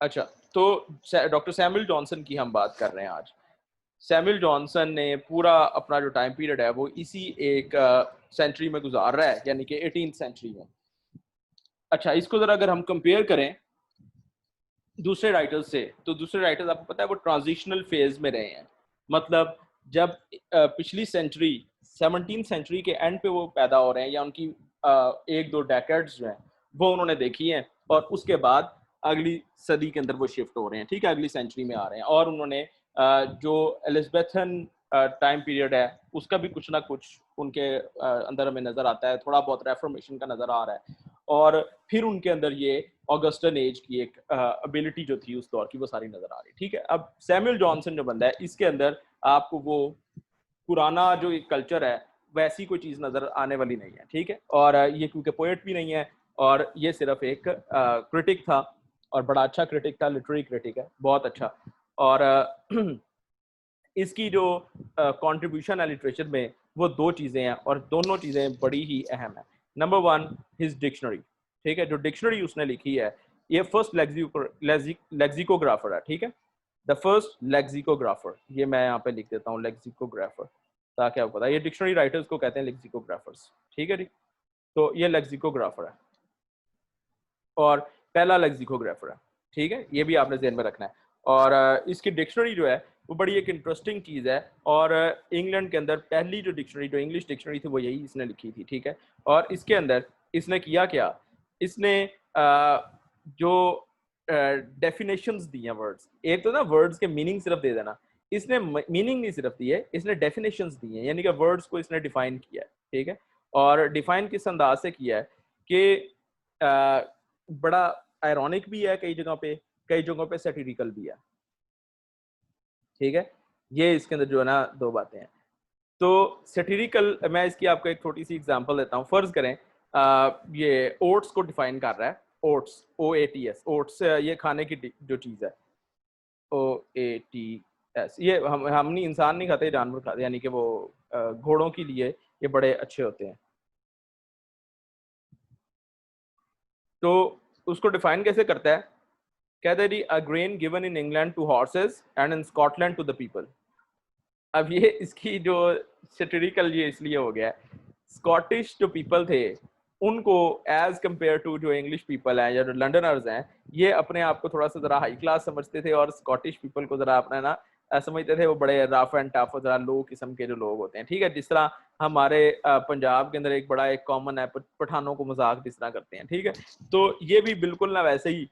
अच्छा, तो doctor Samuel Johnson की हम बात कर रहे हैं आज। सैमुअल जॉनसन ने पूरा अपना जो टाइम पीरियड है वो इसी एक सेंचुरी में गुजार रहा है, यानी कि 18th सेंचुरी में। अच्छा, इसको जरा अगर हम कंपेयर करें दूसरे राइटर्स से, तो दूसरे राइटर्स आपको पता है वो ट्रांजिशनल फेज में रहे हैं। मतलब जब पिछली सेंचुरी 17th सेंचुरी के एंड पे वो पैदा हो रहे हैं, या उनकी एक दो डेकेड्स जो हैं वो उन्होंने देखी हैं, और उसके बाद अगली सदी के अंदर वो शिफ्ट हो रहे हैं, ठीक है, अगली सेंचुरी में आ रहे हैं। और उन्होंने जो एलिज़ाबेथन टाइम पीरियड है उसका भी कुछ ना कुछ उनके अंदर हमें नज़र आता है, थोड़ा बहुत रेफॉर्मेशन का नज़र आ रहा है। और फिर उनके अंदर ये ऑगस्टन एज की एक एबिलिटी जो थी उस दौर की वो सारी नजर आ रही, ठीक है। अब सैमुअल जॉनसन जो बंदा है इसके अंदर आपको वो पुराना जो एक कल्चर है वैसी कोई चीज नजर आने वाली नहीं है, ठीक है। और ये क्योंकि पोएट भी नहीं है, और ये सिर्फ एक क्रिटिक था, और बड़ा अच्छा क्रिटिक था, लिटरेरी क्रिटिक है, बहुत अच्छा। और इसकी जो कंट्रीब्यूशन है लिटरेचर में वो दो चीज़ें हैं, और दोनों चीज़ें बड़ी ही अहम है। नंबर वन, हिज डिक्शनरी, ठीक है, जो डिक्शनरी उसने लिखी है, ये फर्स्ट लेक्सिकोग्राफर है, ठीक है, द फर्स्ट लेक्सिकोग्राफर। ये मैं यहाँ पे लिख देता हूँ लेक्सिकोग्राफर, ताकि आपको पता है, ये डिक्शनरी राइटर्स को कहते हैं लेक्सिकोग्राफर्स, ठीक है जी। तो ये लेक्सिकोग्राफर है, और पहला लेक्सिकोग्राफर है, ठीक है, ये भी आपने ध्यान में रखना है। और इसकी डिक्शनरी जो है वो बड़ी एक इंटरेस्टिंग चीज़ है, और इंग्लैंड के अंदर पहली जो डिक्शनरी, जो इंग्लिश डिक्शनरी थी, वो यही इसने लिखी थी, ठीक है। और इसके अंदर इसने किया क्या, इसने जो डेफिनेशंस दी हैं वर्ड्स, एक तो ना वर्ड्स के मीनिंग सिर्फ दे देना, इसने मीनिंग नहीं सिर्फ दी है, इसने डेफिनेशंस दी हैं, यानी कि वर्ड्स को इसने डिफाइन किया है, ठीक है। और डिफाइन किस अंदाज से किया है कि बड़ा आयरॉनिक भी है कई जगह पे, कई जगहों पे सैटिरिकल भी है, ठीक है। ये इसके अंदर जो है ना दो बातें हैं। तो सैटिरिकल, मैं इसकी आपको एक छोटी सी एग्जांपल देता हूँ। फर्ज करें ये ओट्स को डिफाइन कर रहा है, ओट्स, OATS, ओट्स, ये खाने की जो चीज़ है, OATS, ये हम नहीं, इंसान नहीं खाते, जानवर खाते, यानी कि वो घोड़ों के लिए ये बड़े अच्छे होते हैं। तो उसको डिफाइन कैसे करता है, कहते हैं a grain given in England to horses and in Scotland to the people. अब ये इसकी जो सेटिरिकल ये इसलिए हो गया है, स्कॉटिश जो पीपल थे उनको एज कंपेयर टू जो इंग्लिश पीपल हैं या जो लंडनर्स हैं, ये अपने आप को थोड़ा सा जरा हाई क्लास समझते थे, और स्कॉटिश पीपल को जरा अपना ना समझते थे वो बड़े रफ एंड टफ और जरा लो किस्म के जो लोग होते हैं, ठीक है। जिस तरह हमारे पंजाब के अंदर एक बड़ा एक कॉमन है, पठानों को मजाक जिस तरह करते हैं, ठीक है। तो ये भी बिल्कुल ना वैसे ही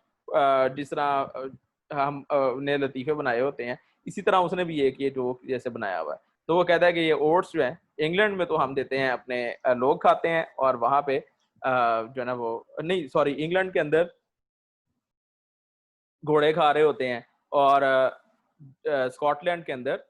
जिस तरह हम ने लतीफे बनाए होते हैं, इसी तरह उसने भी एक ये जोक जैसे बनाया हुआ है। तो वो कहता है कि ये ओट्स जो है इंग्लैंड में तो हम देते हैं अपने लोग खाते हैं, और वहां पे जो है ना वो, नहीं सॉरी, इंग्लैंड के अंदर घोड़े खा रहे होते हैं, और स्कॉटलैंड के अंदर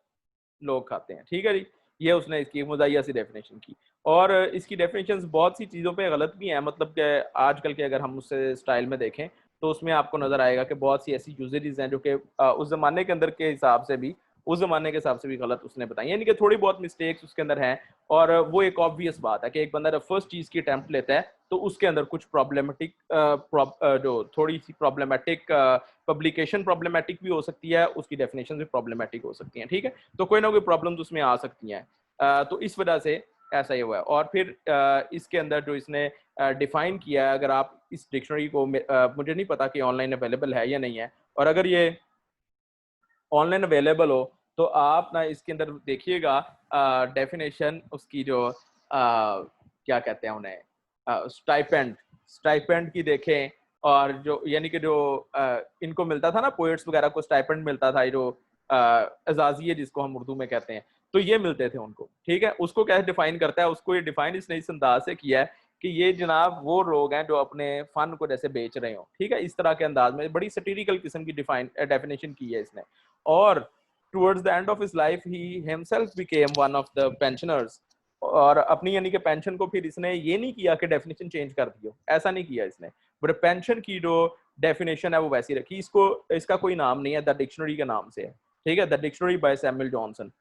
लोग खाते हैं, ठीक है जी। ये उसने इसकी मुज़ाहिया सी डेफिनेशन की। और इसकी डेफिनेशंस बहुत सी चीज़ों पे गलत भी हैं, मतलब कि आजकल के अगर हम उससे स्टाइल में देखें तो उसमें आपको नज़र आएगा कि बहुत सी ऐसी यूजेज हैं जो कि उस ज़माने के अंदर के हिसाब से भी, उस ज़माने के हिसाब से भी गलत उसने बताई, यानी कि थोड़ी बहुत मिस्टेक्स उसके अंदर हैं। और वो एक ऑब्वियस बात है कि एक बंदा जब फर्स्ट चीज़ की अटैम्प्ट लेता है तो उसके अंदर कुछ प्रॉब्लमेटिक जो थोड़ी सी प्रॉब्लमेटिक पब्लिकेशन प्रॉब्लमेटिक भी हो सकती है, उसकी डेफिनेशन भी प्रॉब्लमेटिक हो सकती हैं, ठीक है। तो कोई ना कोई प्रॉब्लम्स उसमें आ सकती हैं, तो इस वजह से ऐसा ही हुआ है। और फिर इसके अंदर जो इसने डिफाइन किया है, अगर आप इस डिक्शनरी को मुझे नहीं पता कि ऑनलाइन अवेलेबल है या नहीं है, और अगर ये ऑनलाइन अवेलेबल हो तो आप ना इसके अंदर देखिएगा डेफिनेशन उसकी जो क्या कहते हैं उन्हें, स्टाइपेंड, स्टाइपेंड की देखें। और जो यानी कि जो इनको मिलता था ना, पोएट्स वगैरह को स्टाइपेंड मिलता था, जो एजाजिए जिसको हम उर्दू में कहते हैं, तो ये मिलते थे उनको, ठीक है। उसको कैसे डिफाइन करता है, उसको ये डिफाइन इसने इस अंदाज से किया है कि ये जनाब वो लोग हैं जो अपने फन को जैसे बेच रहे हो, ठीक है, इस तरह के अंदाज में बड़ी सटीरिकल किस्म की डेफिनेशन की है इसने। और towards the end of his life he himself became one of the pensioners. और अपनी यानी कि पेंशन को फिर इसने ये नहीं किया कि डेफिनेशन चेंज कर दियो, ऐसा नहीं किया इसने, बट पेंशन की जो डेफिनेशन है वो वैसी रखी। इसको, इसका कोई नाम नहीं है, द डिक्शनरी के नाम से है, ठीक है, the dictionary by Samuel Johnson,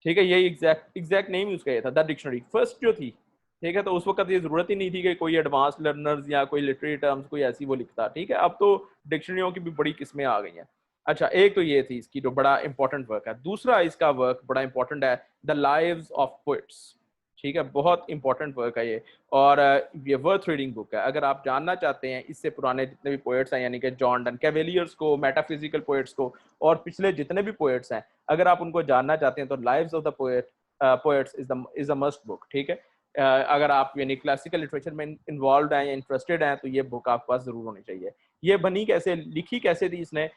ठीक है। यही एग्जैक्ट नेम यूज किया था, द डिक्शनरी फर्स्ट जो थी, ठीक है। तो उस वक्त ये जरूरत ही नहीं थी कि कोई एडवांस लर्नर्स या कोई लिटरेरी टर्म्स कोई ऐसी वो लिखता, ठीक है। अब तो डिक्शनरियों की भी बड़ी किस्में आ गई हैं। अच्छा, एक तो ये थी इसकी जो बड़ा इंपॉर्टेंट वर्क है। दूसरा इसका वर्क बड़ा इंपॉर्टेंट है, द लाइव्स ऑफ पोइट्स, ठीक है। बहुत इंपॉर्टेंट वर्क है ये, और ये वर्थ रीडिंग बुक है। अगर आप जानना चाहते हैं इससे पुराने जितने भी पोएट्स हैं, यानी कि जॉन डन कैवेलियर्स को, मेटाफिजिकल पोएट्स को, और पिछले जितने भी पोएट्स हैं, अगर आप उनको जानना चाहते हैं तो lives of the poets is the must book, ठीक है। अगर आप यानी क्लासिकल लिटरेचर में इन्वॉल्व हैं या इंटरेस्टेड हैं तो ये बुक आपके पास जरूर होनी चाहिए। ये बनी कैसे, लिखी कैसे थी इसने,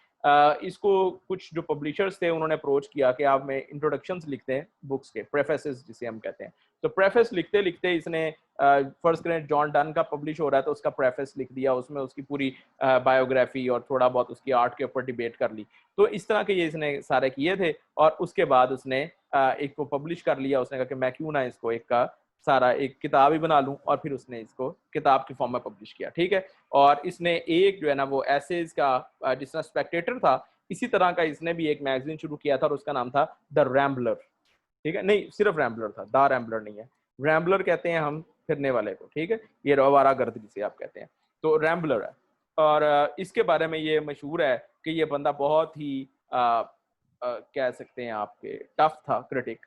इसको कुछ जो पब्लिशर्स थे उन्होंने अप्रोच किया कि आप में इंट्रोडक्शंस लिखते हैं बुक्स के, प्रेफेसेस जिसे हम कहते हैं। तो प्रेफेस लिखते लिखते इसने फर्ज करें जॉन डन का पब्लिश हो रहा है तो उसका प्रेफेस लिख दिया, उसमें उसकी पूरी बायोग्राफी और थोड़ा बहुत उसकी आर्ट के ऊपर डिबेट कर ली। तो इस तरह के ये इसने सारे किए थे, और उसके बाद उसने एक को पब्लिश कर लिया। उसने कहा कि मैं क्यों ना इसको एक का सारा एक किताब ही बना लूं, और फिर उसने इसको किताब की फॉर्म में पब्लिश किया, ठीक है। और इसने एक जो है ना वो एसेज का जिसना स्पेक्टेटर था, इसी तरह का इसने भी एक मैगजीन शुरू किया था और उसका नाम था द रैम्बलर, ठीक है। नहीं, सिर्फ रैम्बलर था, द रैम्बलर नहीं है। रैम्बलर कहते हैं हम फिरने वाले को, ठीक है, ये रवारा गर्द जिसे आप कहते हैं, तो रैम्बलर है। और इसके बारे में ये मशहूर है कि ये बंदा बहुत ही कह सकते हैं आपके टफ था क्रिटिक।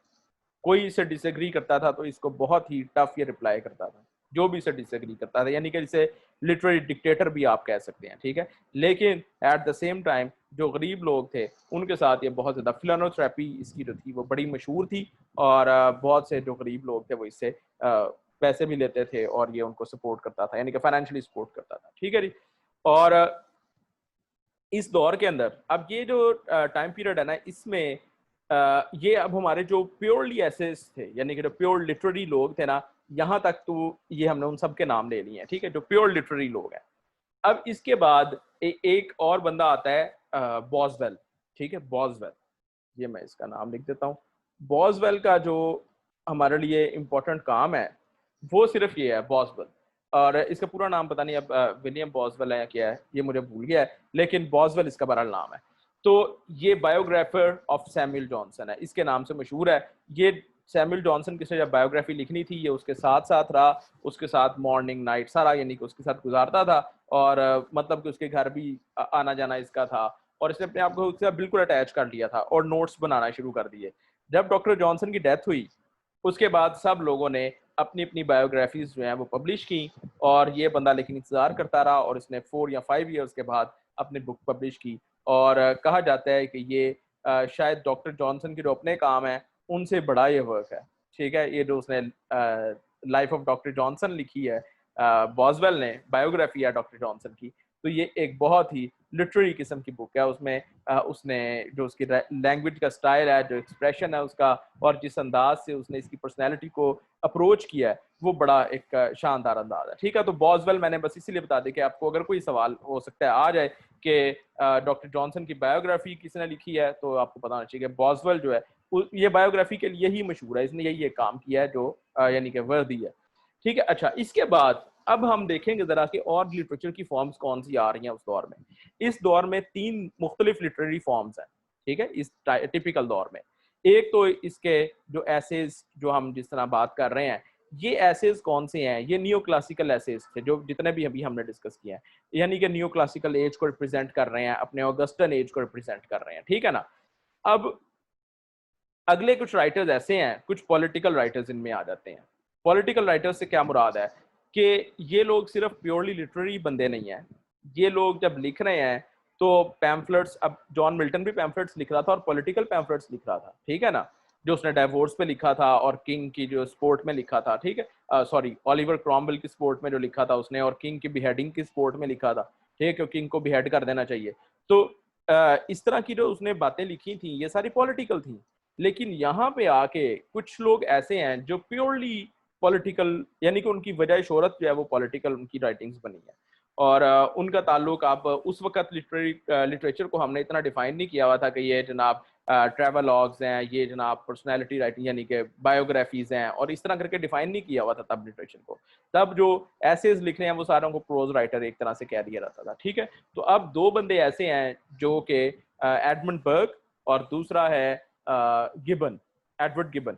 कोई इसे डिसएग्री करता था तो इसको बहुत ही टफ ये रिप्लाई करता था, जो भी इसे डिसएग्री करता था, यानी कि इसे लिटरेरी डिक्टेटर भी आप कह सकते हैं, ठीक है। लेकिन एट द सेम टाइम जो गरीब लोग थे उनके साथ ये बहुत ज़्यादा फिलानोथेरेपी इसकी जो थी वो बड़ी मशहूर थी, और बहुत से जो गरीब लोग थे वो इससे पैसे भी लेते थे और ये उनको सपोर्ट करता था, यानी कि फाइनेंशियली सपोर्ट करता था, ठीक है जी। और इस दौर के अंदर अब ये जो टाइम पीरियड है ना, इसमें ये अब हमारे जो प्योरली एसेस थे, यानी कि जो प्योर लिटरेरी लोग थे ना, यहाँ तक तो ये हमने उन सब के नाम ले लिए हैं, ठीक है, जो प्योर लिटरेरी लोग हैं। अब इसके बाद एक और बंदा आता है बॉसवेल, ठीक है, बॉसवेल, ये मैं इसका नाम लिख देता हूँ। बॉसवेल का जो हमारे लिए इम्पोर्टेंट काम है वो सिर्फ ये है, बॉसवेल। और इसका पूरा नाम पता नहीं, अब विलियम बॉसवेल है या क्या है ये मुझे भूल गया है, लेकिन बॉसवेल इसका बहरहाल नाम है। तो ये बायोग्राफर ऑफ सैमुअल जॉनसन है, इसके नाम से मशहूर है। ये सैमुअल जॉनसन की से जब बायोग्राफी लिखनी थी ये उसके साथ साथ रहा, उसके साथ मॉर्निंग नाइट सारा यानी कि उसके साथ गुजारता था, और मतलब कि उसके घर भी आना जाना इसका था, और इसने अपने आप को उससे बिल्कुल अटैच कर लिया था और नोट्स बनाना शुरू कर दिए। जब डॉक्टर जॉनसन की डेथ हुई उसके बाद सब लोगों ने अपनी अपनी बायोग्राफीज जो हैं वो पब्लिश की, और ये बंदा लेकिन इंतजार करता रहा और इसने 4 या 5 ईयर्स के बाद अपनी बुक पब्लिश की। और कहा जाता है कि ये शायद डॉक्टर जॉनसन के जो अपने काम है उनसे बड़ा ये वर्क है, ठीक है। ये जो उसने लाइफ ऑफ डॉक्टर जॉनसन लिखी है, बॉसवेल ने बायोग्राफी है डॉक्टर जॉनसन की, तो ये एक बहुत ही लिटरेरी किस्म की बुक है। उसमें उसने जो उसकी लैंग्वेज का स्टाइल है, जो एक्सप्रेशन है उसका, और जिस अंदाज से उसने इसकी पर्सनैलिटी को अप्रोच किया है वो बड़ा एक शानदार अंदाज है, ठीक है। तो बॉसवेल मैंने बस इसीलिए बता दें कि आपको अगर कोई सवाल हो सकता है आ जाए कि डॉक्टर जॉनसन की बायोग्राफी किसने लिखी है, तो आपको पता होना चाहिए कि बॉसवेल जो है ये बायोग्राफी के लिए ही मशहूर है, इसने यही एक काम किया है जो यानी कि वर्दी है, ठीक है। अच्छा, इसके बाद अब हम देखेंगे जरा कि और लिटरेचर की फॉर्म्स कौन सी आ रही हैं उस दौर में। इस दौर में 3 मुख्तलिफ लिटरेरी फॉर्म्स हैं, ठीक है, इस टिपिकल दौर में। एक तो इसके जो एसेज जो हम जिस तरह बात कर रहे हैं, ये एसेज कौन से हैं, ये नियो क्लासिकल एसेज थे जो जितने भी अभी हमने डिस्कस किए हैं, यानी कि नियो क्लासिकल एज को रिप्रेजेंट कर रहे हैं, अपने ऑगस्टन एज को रिप्रेजेंट कर रहे हैं, ठीक है ना। अब अगले कुछ राइटर्स ऐसे हैं, कुछ पॉलिटिकल राइटर्स इनमें आ जाते हैं। पॉलिटिकल राइटर्स से क्या मुराद है कि ये लोग सिर्फ प्योरली लिटरेरी बंदे नहीं हैं। ये लोग जब लिख रहे हैं तो पैम्फलेट्स, अब जॉन मिल्टन भी पैम्फलेट्स लिख रहा था और पॉलिटिकल पैम्फलेट्स लिख रहा था, ठीक है ना, जो उसने डाइवोर्स पे लिखा था और किंग की जो स्पोर्ट में लिखा था, ठीक है, सॉरी ऑलिवर क्रॉमवेल की स्पोर्ट में जो लिखा था उसने, और किंग की बिहेडिंग की स्पोर्ट में लिखा था, ठीक है, क्योंकि किंग को बिहेड कर देना चाहिए। तो इस तरह की जो उसने बातें लिखी थी ये सारी पॉलिटिकल थी। लेकिन यहाँ पे आके कुछ लोग ऐसे हैं जो प्योरली पॉलिटिकल, यानी कि उनकी वजह शोहरत जो है वो पॉलिटिकल उनकी राइटिंग्स बनी है, और उनका ताल्लुक आप उस वक्त लिटरेचर को हमने इतना डिफाइन नहीं किया हुआ था कि ये जनाब ट्रैवलॉग्स हैं, ये जनाब पर्सनैलिटी राइटिंग यानी कि बायोग्राफीज हैं, और इस तरह करके डिफाइन नहीं किया हुआ था तब लिटरेचर को। तब जो एसेज लिख रहे हैं वो सारों को प्रोज राइटर एक तरह से कह दिया जाता था, ठीक है। तो अब 2 बंदे ऐसे हैं जो कि एडमंड बर्ग और दूसरा है गिबन, एडवर्ड गिबन।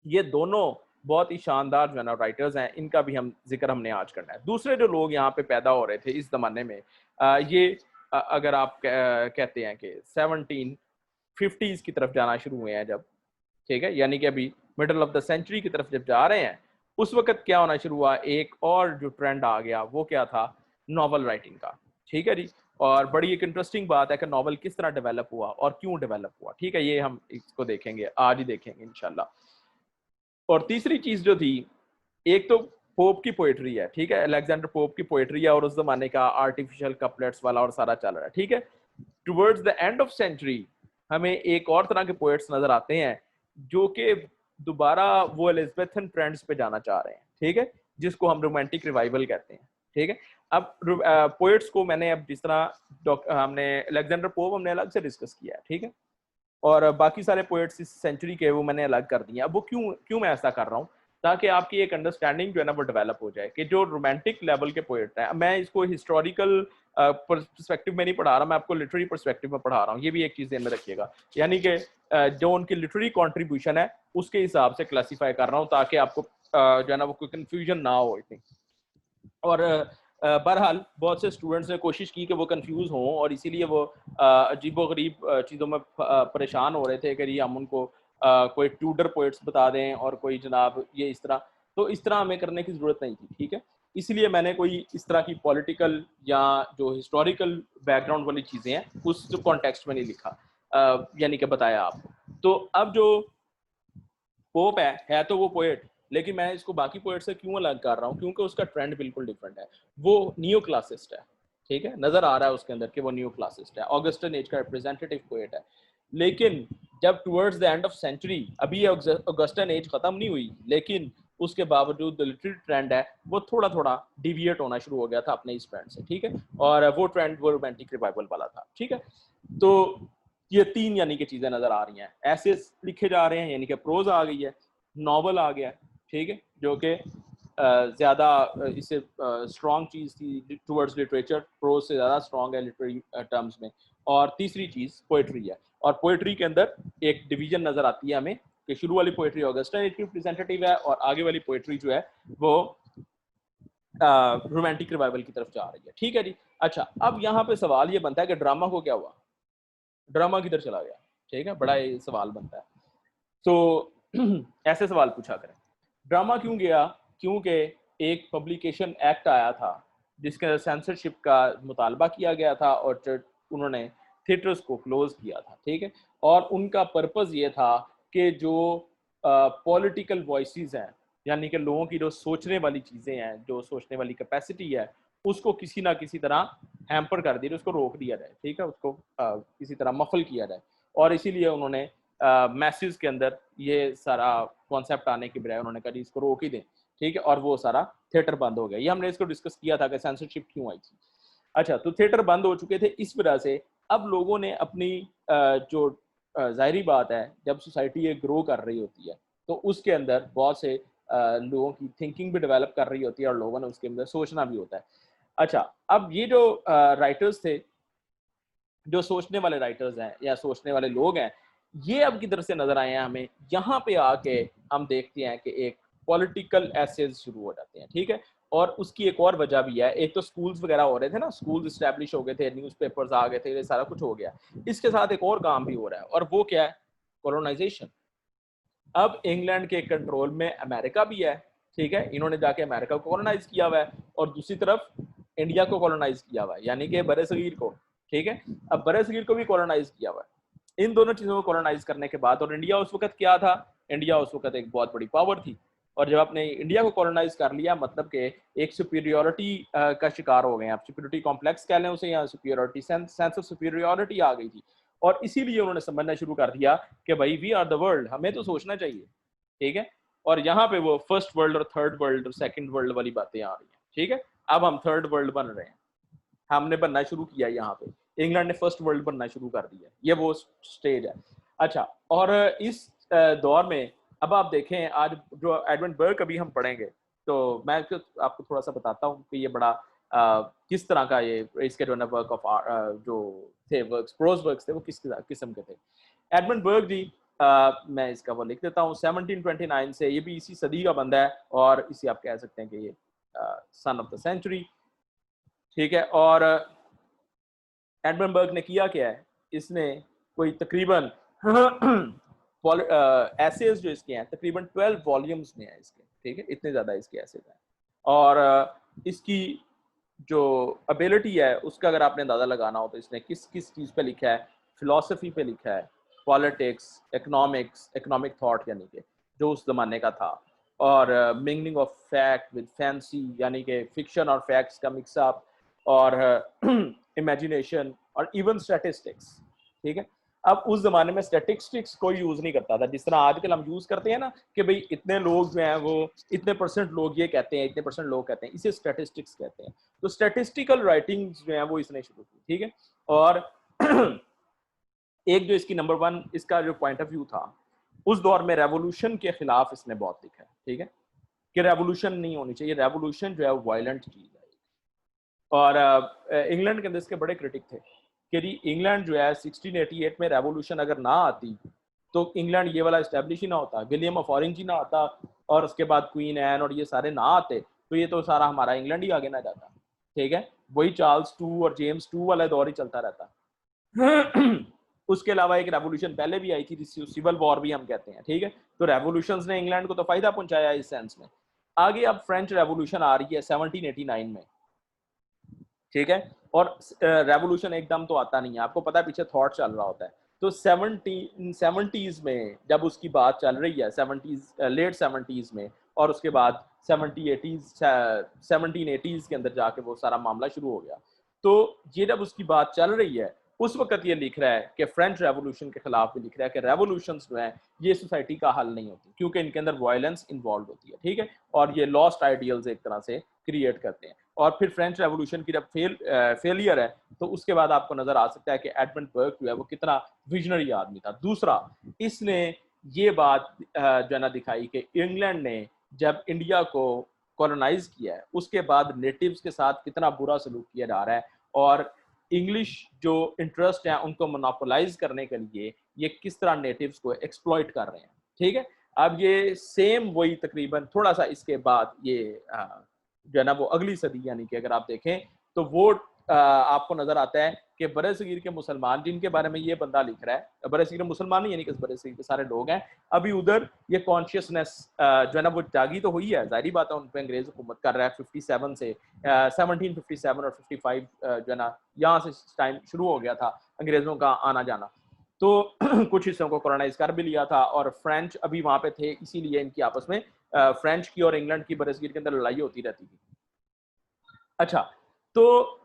ये दोनों बहुत ही शानदार जो है ना राइटर्स हैं, इनका भी हम जिक्र हमने आज करना है। दूसरे जो लोग यहाँ पे पैदा हो रहे थे इस ज़माने में, ये अगर आप कहते हैं कि 1750s की तरफ जाना शुरू हुए हैं जब, ठीक है, यानी कि अभी मिडल ऑफ द सेंचुरी की तरफ जब जा रहे हैं, उस वक्त क्या होना शुरू हुआ, एक और जो ट्रेंड आ गया वो क्या था, नॉवल राइटिंग का। ठीक है जी। और बड़ी एक इंटरेस्टिंग बात है कि नॉवल किस तरह डेवलप हुआ और क्यों डेवलप हुआ। ठीक है, ये हम इसको देखेंगे, आज ही देखेंगे इंशाल्लाह। और तीसरी चीज जो थी, एक तो पोप की पोएट्री है, ठीक है, अलेक्जेंडर पोप की पोएट्री है, और उस जमाने का आर्टिफिशियल कपलेट्स वाला और सारा चल रहा है। ठीक है, towards the end of century हमें एक और तरह के पोएट्स नजर आते हैं जो कि दोबारा वो एलिजाबेथन ट्रेंड्स पे जाना चाह रहे हैं। ठीक है, जिसको हम रोमांटिक रिवाइवल कहते हैं। ठीक है, अब पोएट्स को मैंने अब जिस तरह हमने अलेक्जेंडर पोप हमने अलग से डिस्कस किया है, ठीक है, और बाकी सारे पोएट्स इस सेंचुरी के वो मैंने अलग कर दिए। अब वो क्यों क्यों मैं ऐसा कर रहा हूँ, ताकि आपकी एक अंडरस्टैंडिंग जो है ना वो डेवलप हो जाए कि जो रोमांटिक लेवल के पोएट हैं, मैं इसको हिस्टोरिकल पर्सपेक्टिव में नहीं पढ़ा रहा, मैं आपको लिटरेरी पर्सपेक्टिव में पढ़ा रहा हूँ। ये भी एक चीज़ ध्यान में रखिएगा, यानी कि जो उनकी लिटरेरी कॉन्ट्रीब्यूशन है उसके हिसाब से क्लासीफाई कर रहा हूँ, ताकि आपको जो है ना वो कोई कन्फ्यूजन ना हो इतनी। और बहरहाल बहुत से स्टूडेंट्स ने कोशिश की कि वो कंफ्यूज हों, और इसीलिए वो अजीबोगरीब चीज़ों में परेशान हो रहे थे कि हम उनको कोई ट्यूडर पोइट्स बता दें और कोई जनाब ये इस तरह। तो इस तरह हमें करने की ज़रूरत नहीं थी। ठीक है, इसलिए मैंने कोई इस तरह की पॉलिटिकल या जो हिस्टोरिकल बैकग्राउंड वाली चीज़ें हैं उस कॉन्टेक्स्ट में नहीं लिखा, यानी कि बताया आपको। तो अब जो पोप है तो वो पोएट, लेकिन मैं इसको बाकी पोएट से क्यों अलग कर रहा हूँ, क्योंकि उसका ट्रेंड बिल्कुल डिफरेंट है। वो नियो क्लासिस्ट है। ठीक है, नजर आ रहा है उसके अंदर कि वो नियो क्लासिस्ट है, ऑगस्टन एज का रिप्रेजेंटेटिव पोएट है। लेकिन जब towards the end of century, अभी ऑगस्टन एज खत्म नहीं हुई, लेकिन उसके बावजूद लिटरेरी ट्रेंड है वो थोड़ा थोड़ा डिविएट होना शुरू हो गया था अपने इस ट्रेंड से। ठीक है, और वो ट्रेंड वो रोमांटिक रिवाइवल वाला था। ठीक है, तो ये तीन यानी कि चीजें नजर आ रही हैं, ऐसे लिखे जा रहे हैं, यानी कि प्रोज आ गई है, नॉवल आ गया। ठीक है, जो कि ज्यादा इससे स्ट्रॉन्ग चीज थी टुवर्ड्स लिटरेचर, प्रोज से ज्यादा स्ट्रॉन्ग है लिटरेरी टर्म्स में। और तीसरी चीज पोएट्री है, और पोएट्री के अंदर एक डिवीजन नजर आती है हमें कि शुरू वाली पोएट्री ऑगस्टन एज की रिप्रेजेंटेटिव है, और आगे वाली पोएट्री जो है वो रोमांटिक रिवाइवल की तरफ जा रही है। ठीक है जी। अच्छा, अब यहाँ पे सवाल ये बनता है कि ड्रामा को क्या हुआ, ड्रामा किधर चला गया। ठीक है, बड़ा ये सवाल बनता है। तो ऐसे सवाल पूछा करें, ड्रामा क्यों गया, क्योंकि एक पब्लिकेशन एक्ट आया था जिसके अंदर सेंसरशिप का मुतालबा किया गया था, और उन्होंने थिएटर्स को क्लोज किया था। ठीक है, और उनका पर्पस ये था कि जो पॉलिटिकल वॉइसेस हैं, यानी कि लोगों की जो सोचने वाली चीज़ें हैं, जो सोचने वाली कैपेसिटी है, उसको किसी ना किसी तरह हैम्पर कर दिया, उसको रोक दिया जाए। ठीक है, उसको किसी तरह मफल किया जाए, और इसीलिए उन्होंने मैसेज के अंदर ये सारा कॉन्सेप्ट आने की बजाय उन्होंने कहा इसको रोक ही दें। ठीक है, और वो सारा थिएटर बंद हो गया। ये हमने इसको डिस्कस किया था कि सेंसरशिप क्यों आई थी। अच्छा, तो थिएटर बंद हो चुके थे इस वजह से अब लोगों ने अपनी जो जाहिरी बात है, जब सोसाइटी ये ग्रो कर रही होती है तो उसके अंदर बहुत से लोगों की थिंकिंग भी डेवलप कर रही होती है, और लोगों ने उसके अंदर सोचना भी होता है। अच्छा, अब ये जो राइटर्स थे, जो सोचने वाले राइटर्स हैं या सोचने वाले लोग हैं, ये अब किधर से नजर आए हैं हमें, यहाँ पे आके हम देखते हैं कि एक पॉलिटिकल एसेज शुरू हो जाते हैं। ठीक है, और उसकी एक और वजह भी है, एक तो स्कूल्स वगैरह हो रहे थे ना, स्कूल्स इस्टेब्लिश हो गए थे, न्यूज़पेपर्स आ गए थे, ये सारा कुछ हो गया। इसके साथ एक और काम भी हो रहा है, और वो क्या है, कॉलोनाइजेशन। अब इंग्लैंड के कंट्रोल में अमेरिका भी है। ठीक है, इन्होंने जाके अमेरिका को कॉलोनाइज किया हुआ है, और दूसरी तरफ इंडिया को कॉलोनाइज किया हुआ है, यानी कि बड़े सगीर को। ठीक है, अब बड़े सगीर को भी कॉलोनाइज किया हुआ है। इन दोनों चीजों को कॉलोनाइज करने के बाद, और इंडिया उस वक्त क्या था, इंडिया उस वक्त एक बहुत बड़ी पावर थी, और जब आपने इंडिया को कॉलोनाइज कर लिया, मतलब कि एक सुपीरियोरिटी का शिकार हो गए, आप सुपीरियोरिटी कॉम्प्लेक्स कह लें उसे, या सुपीरियोरिटी सेंस ऑफ सुपीरियोरिटी आ गई थी, और इसीलिए उन्होंने समझना शुरू कर दिया कि भाई वी आर द वर्ल्ड, हमें तो सोचना चाहिए। ठीक है, और यहाँ पे वो फर्स्ट वर्ल्ड और थर्ड वर्ल्ड और सेकंड वर्ल्ड वाली बातें आ रही हैं। ठीक है, अब हम थर्ड वर्ल्ड बन रहे हैं, हमने बनना शुरू किया यहाँ पे, इंग्लैंड ने फर्स्ट वर्ल्ड बनना शुरू कर दिया, ये वो स्टेज है। अच्छा, और इस दौर में अब आप देखें, आज जो एडमंड बर्ग अभी हम पढ़ेंगे, तो मैं आपको थोड़ा सा बताता हूँ कि ये बड़ा किस तरह का ये इसके जो वर्क ऑफ जो थे, वर्क्स, प्रोज वर्क्स थे, वो किस किस्म के थे। एडमंड बर्ग जी मैं इसका वो लिख देता हूँ 1729 से, ये भी इसी सदी का बंदा है और इसे आप कह सकते हैं कि ये सन ऑफ द सेंचुरी, ठीक है। और एडमंड बर्ग ने किया क्या है, इसने कोई तकरीबन एसेज जो इसके हैं तकरीबन 12 वॉल्यूम्स में है इसके, ठीक है, इतने ज़्यादा इसके एसेज हैं। और इसकी जो एबिलिटी है उसका अगर आपने अंदाज़ा लगाना हो तो इसने किस किस चीज़ पे लिखा है, फिलॉसफी पे लिखा है, पॉलिटिक्स, इकोनॉमिक्स, इकोनॉमिक थॉट यानी कि जो उस ज़माने का था, और meaning of fact with fancy यानी कि फिक्शन और फैक्ट्स का मिक्सअप, और इमेजिनेशन और इवन स्टैटिस्टिक्स, ठीक है। अब उस जमाने में स्टैटिस्टिक्स कोई यूज नहीं करता था जिस तरह आजकल हम यूज करते हैं ना कि भाई इतने लोग जो हैं वो इतने परसेंट लोग ये कहते हैं, इतने परसेंट लोग कहते हैं, इसे स्टैटिस्टिक्स कहते हैं। तो स्टैटिस्टिकल राइटिंग्स जो है वो इसने शुरू की, ठीक है। और एक जो इसकी नंबर वन इसका जो पॉइंट ऑफ व्यू था उस दौर में रेवोल्यूशन के खिलाफ इसने बहुत लिखा है, ठीक है, कि रेवोल्यूशन नहीं होनी चाहिए, रेवोल्यूशन जो है वो वायलेंट चीज है। और इंग्लैंड के अंदर इसके बड़े क्रिटिक थे कि जी इंग्लैंड जो है 1688 में रेवोल्यूशन अगर ना आती तो इंग्लैंड ये वाला इस्टेब्लिश ही ना होता, विलियम ऑफ ऑरेंज ही ना आता, और उसके बाद क्वीन एन और ये सारे ना आते तो ये तो सारा हमारा इंग्लैंड ही आगे ना जाता, ठीक है। वही चार्ल्स टू और जेम्स टू वाला दौर ही चलता रहता। उसके अलावा एक रेवोल्यूशन पहले भी आई थी जिसे सिविल वॉर भी हम कहते हैं, ठीक है। तो रेवोल्यूशंस ने इंग्लैंड को तो फायदा पहुंचाया इस सेंस में। आगे अब फ्रेंच रेवोल्यूशन आ रही है 1789 में, ठीक है। और रेवोल्यूशन एकदम तो आता नहीं है, आपको पता है पीछे थॉट चल रहा होता है। तो 70s में जब उसकी बात चल रही है, 70s लेट 70s में, और उसके बाद 1780s के अंदर जाके वो सारा मामला शुरू हो गया। तो ये जब उसकी बात चल रही है उस वक्त ये लिख रहा है कि फ्रेंच रेवोल्यूशन के खिलाफ भी लिख रहा है कि रेवोल्यूशंस जो है ये सोसाइटी का हल नहीं होती क्योंकि इनके अंदर वायलेंस इन्वॉल्व होती है, ठीक है, और ये लॉस्ट आइडियल्स एक तरह से क्रिएट करते हैं। और फिर फ्रेंच रेवोल्यूशन की जब फेलियर है तो उसके बाद आपको नजर आ सकता है कि एडमंड बर्ग जो है वो कितना विजनरी आदमी था। दूसरा, इसने ये बात जो है ना दिखाई कि इंग्लैंड ने जब इंडिया को कॉलोनाइज किया है उसके बाद नेटिव्स के साथ कितना बुरा सलूक किया जा रहा है, और इंग्लिश जो इंटरेस्ट है उनको मोनोपोलाइज करने के लिए ये किस तरह नेटिव्स को एक्सप्लॉइट कर रहे हैं, ठीक है। अब ये सेम वही तकरीबन थोड़ा सा इसके बाद ये जो है ना वो अगली सदी यानी कि अगर आप देखें तो वो आपको नजर आता है कि बड़े सगीर के मुसलमान जिनके बारे में ये बंदा लिख रहा है, बड़े सगीर मुसलमान नहीं यानी कि बड़े सगीर के सारे लोग हैं, अभी उधर ये कॉन्शियसनेस जो है ना वो जागी तो हुई है, जाहिर बात है उन पर अंग्रेज हुकूमत कर रहा है 57 से 1757 और 55 जो है ना यहाँ से टाइम शुरू हो गया था अंग्रेजों का आना जाना। तो कुछ हिस्सों को कॉलोनाइज कर भी लिया था और फ्रेंच अभी वहां पे थे, इसीलिए इनकी आपस में फ्रेंच की और इंग्लैंड की बरसगीर के अंदर लड़ाई होती रहती थी। अच्छा, तो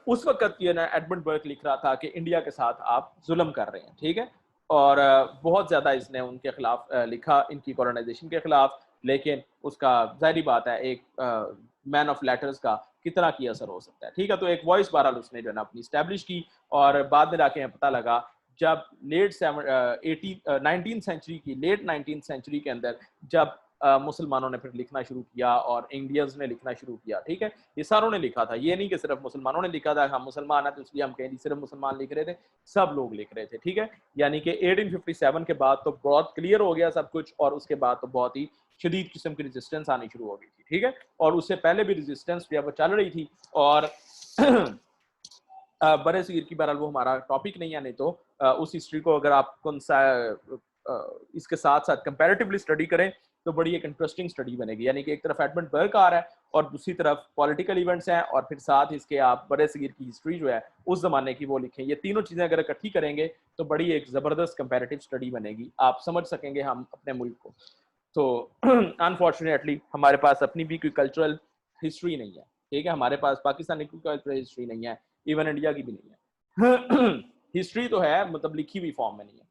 उस वक्त ये ना एडमंड बर्ग लिख रहा था कि इंडिया के साथ आप जुल्म कर रहे हैं, ठीक है, और बहुत ज्यादा इसने उनके खिलाफ लिखा, इनकी कॉलोनाइजेशन के खिलाफ। लेकिन उसका जाहिर बात है एक मैन ऑफ लेटर्स का कितना की असर हो सकता है, ठीक है। तो एक वॉइस बहरहाल उसने जो है ना अपनी स्टैब्लिश की, और बाद में जाके पता लगा जब लेट 19th सेंचुरी की लेट 19th सेंचुरी के अंदर जब मुसलमानों ने फिर लिखना शुरू किया और इंडियंस ने लिखना शुरू किया, ठीक है, ये सारों ने लिखा था, ये नहीं कि सिर्फ मुसलमानों ने लिखा था, हम मुसलमान हैं तो इसलिए हम कहें सिर्फ मुसलमान लिख रहे थे, सब लोग लिख रहे थे, ठीक है। यानी कि 1857 के बाद तो बहुत क्लियर हो गया सब कुछ, और उसके बाद तो बहुत ही शदीद किस्म की रेजिस्टेंस आनी शुरू हो गई थी, ठीक है। और उससे पहले भी रेजिस्टेंस जो चल रही थी, और बड़े सगीर की बहरहाल वो हमारा टॉपिक नहीं है, नहीं तो उस हिस्ट्री को अगर आप कौन सा इसके साथ साथ कंपैरेटिवली स्टडी करें तो बड़ी एक इंटरेस्टिंग स्टडी बनेगी। यानी कि एक तरफ एडमंड बर्ग आ रहा है और दूसरी तरफ पॉलिटिकल इवेंट्स हैं, और फिर साथ इसके आप बड़े सगीर की हिस्ट्री जो है उस जमाने की वो लिखें। ये तीनों चीजें अगर इकट्ठी करेंगे तो बड़ी एक जबरदस्त कंपैरेटिव स्टडी बनेगी, आप समझ सकेंगे हम अपने मुल्क को। तो अनफॉर्चुनेटली हमारे पास अपनी भी कोई कल्चरल हिस्ट्री नहीं है, ठीक है, हमारे पास पाकिस्तान की कल्चरल हिस्ट्री नहीं है, इवन इंडिया की भी नहीं है। हिस्ट्री तो है, मतलब लिखी हुई फॉर्म में नहीं है।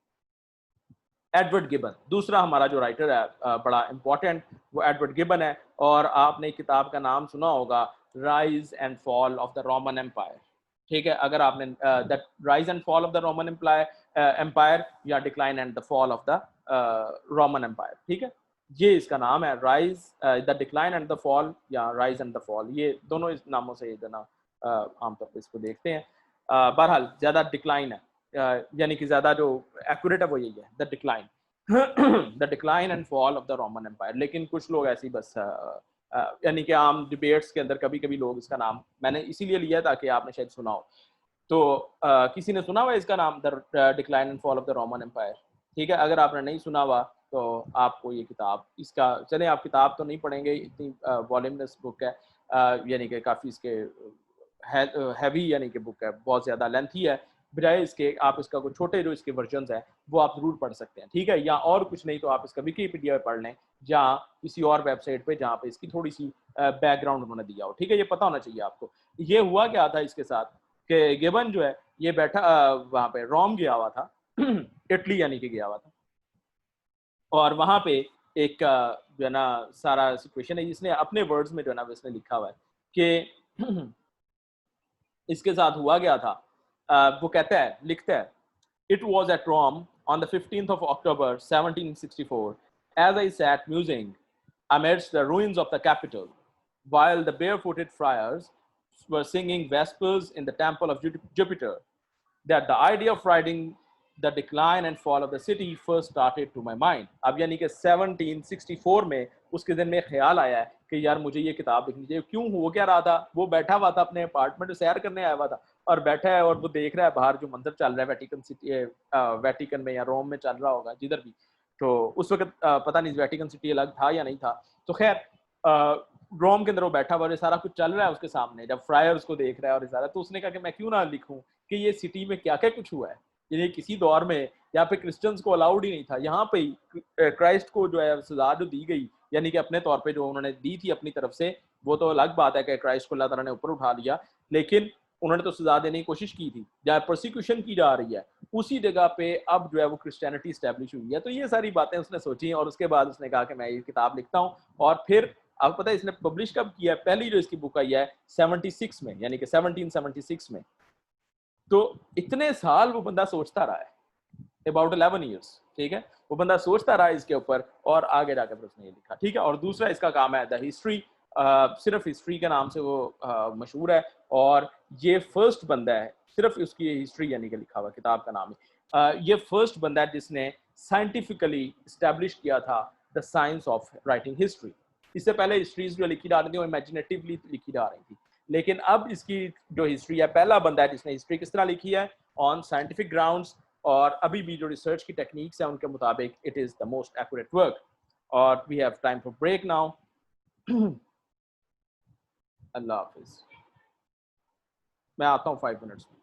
एडवर्ड गिबन दूसरा हमारा जो राइटर है बड़ा इंपॉर्टेंट, वो एडवर्ड गिबन है, और आपने किताब का नाम सुना होगा rise and fall of the Roman empire, ठीक है। अगर आपने the rise and fall of the Roman empire या decline and the fall of the Roman empire, ठीक है, ये इसका नाम है, rise the decline and the fall या राइज एंड द फॉल, ये दोनों इस नामों से जो ना आमतौर पर इसको देखते हैं। बहरहाल ज्यादा डिक्लाइन है, यानी कि ज़्यादा जो एक्यूरेट है वो यही है, the decline the decline and fall of the Roman Empire. लेकिन कुछ लोग ऐसी बस यानी कि आम डिबेट्स के अंदर कभी कभी लोग इसका नाम, मैंने इसीलिए लिया ताकि आपने शायद सुना हो, तो किसी ने सुना हुआ है इसका नाम, the decline and fall of the Roman empire? ठीक है, अगर आपने नहीं सुना हुआ तो आपको ये किताब, इसका चलें आप किताब तो नहीं पढ़ेंगे, इतनी वॉल्यूमिनस बुक है, यानी कि काफ़ी इसके हैवी यानी कि बुक है, बहुत ज़्यादा लेंथी है, बजाय इसके आप इसका कुछ छोटे जो इसके वर्जन्स हैं वो आप ज़रूर पढ़ सकते हैं। ठीक है, या और कुछ नहीं तो आप इसका विकीपीडिया पे पढ़ लें या किसी और वेबसाइट पे जहाँ पे इसकी थोड़ी सी बैकग्राउंड उन्होंने दिया हो। ठीक है, ये पता होना चाहिए आपको। ये हुआ क्या था इसके साथ कि गिबन जो है ये बैठा वहाँ पे रोम गया हुआ था इटली यानी कि गया हुआ था, और वहाँ पे एक जो है ना सारा सिचुएशन है, इसने अपने वर्ड्स में जो है ना इसने लिखा हुआ है कि इसके साथ हुआ गया था। वो कहता है, लिखता है, it was at Rome on the 15th of October 1764 as I sat musing amidst the ruins of the capital while the barefooted friars were singing vespers in the temple of Jupiter, that the idea of writing the decline and fall of the city first started to my mind। अब यानी कि 1764 में उसके दिन में ख्याल आया है कि यार मुझे ये किताब लिखनी चाहिए। क्यों, हो क्या रहा था, वो बैठा हुआ था अपने अपार्टमेंट में, सैर करने आया हुआ था और बैठा है और वो देख रहा है बाहर जो मंदिर चल रहा है वेटिकन सिटी, वेटिकन में या रोम में चल रहा होगा जिधर भी, तो उस वक्त पता नहीं वेटिकन सिटी अलग था या नहीं था, तो खैर रोम के अंदर वो बैठा हुआ, सारा कुछ चल रहा है उसके सामने, जब फ्रायर उसको देख रहा है और सारा, तो उसने कहा कि मैं क्यों ना लिखूं कि ये सिटी में क्या क्या कुछ हुआ है। यानी किसी दौर में यहाँ पे क्रिश्चियंस को अलाउड ही नहीं था, यहाँ पे ही क्राइस्ट को जो है सजा जो दी गई, यानी कि अपने तौर पे जो उन्होंने दी थी अपनी तरफ से, वो तो अलग बात है कि क्राइस्ट को अल्लाह ताला ने ऊपर उठा लिया, लेकिन उन्होंने तो सजा देने की कोशिश की थी, जहाँ प्रोसिक्यूशन की जा रही है उसी जगह पे अब जो है वो क्रिश्चियनिटी स्टैब्लिश हुई है। तो ये सारी बातें उसने सोची और उसके बाद उसने कहा कि मैं ये किताब लिखता हूँ। और फिर आपको पता है इसने पब्लिश कब किया है? पहली जो इसकी बुक आई है 76 में, यानी कि 1776 में। तो इतने साल वो बंदा सोचता रहा है, अबाउट 11 ईयर्स। ठीक है, वो बंदा सोचता रहा इसके ऊपर और आगे जाकर फिर उसने ये लिखा। ठीक है, और दूसरा इसका काम है द हिस्ट्री, सिर्फ हिस्ट्री के नाम से वो मशहूर है, और ये फर्स्ट बंदा है, सिर्फ उसकी हिस्ट्री यानी कि लिखा हुआ किताब का नाम है। ये फर्स्ट बंदा है जिसने साइंटिफिकली इस्टेब्लिश किया था the science of writing history. इससे पहले हिस्ट्रीज जो लिखी जा रही थी वो इमेजिनेटिवली लिखी जा रही थी, लेकिन अब इसकी जो हिस्ट्री है, पहला बंदा है जिसने हिस्ट्री किस तरह लिखी है ऑन साइंटिफिक ग्राउंड्स, और अभी भी जो रिसर्च की टेक्निक्स है उनके मुताबिक it is the most accurate work. और we have time for break now. अल्लाह हाफिज, मैं आता हूँ 5 मिनट्स में।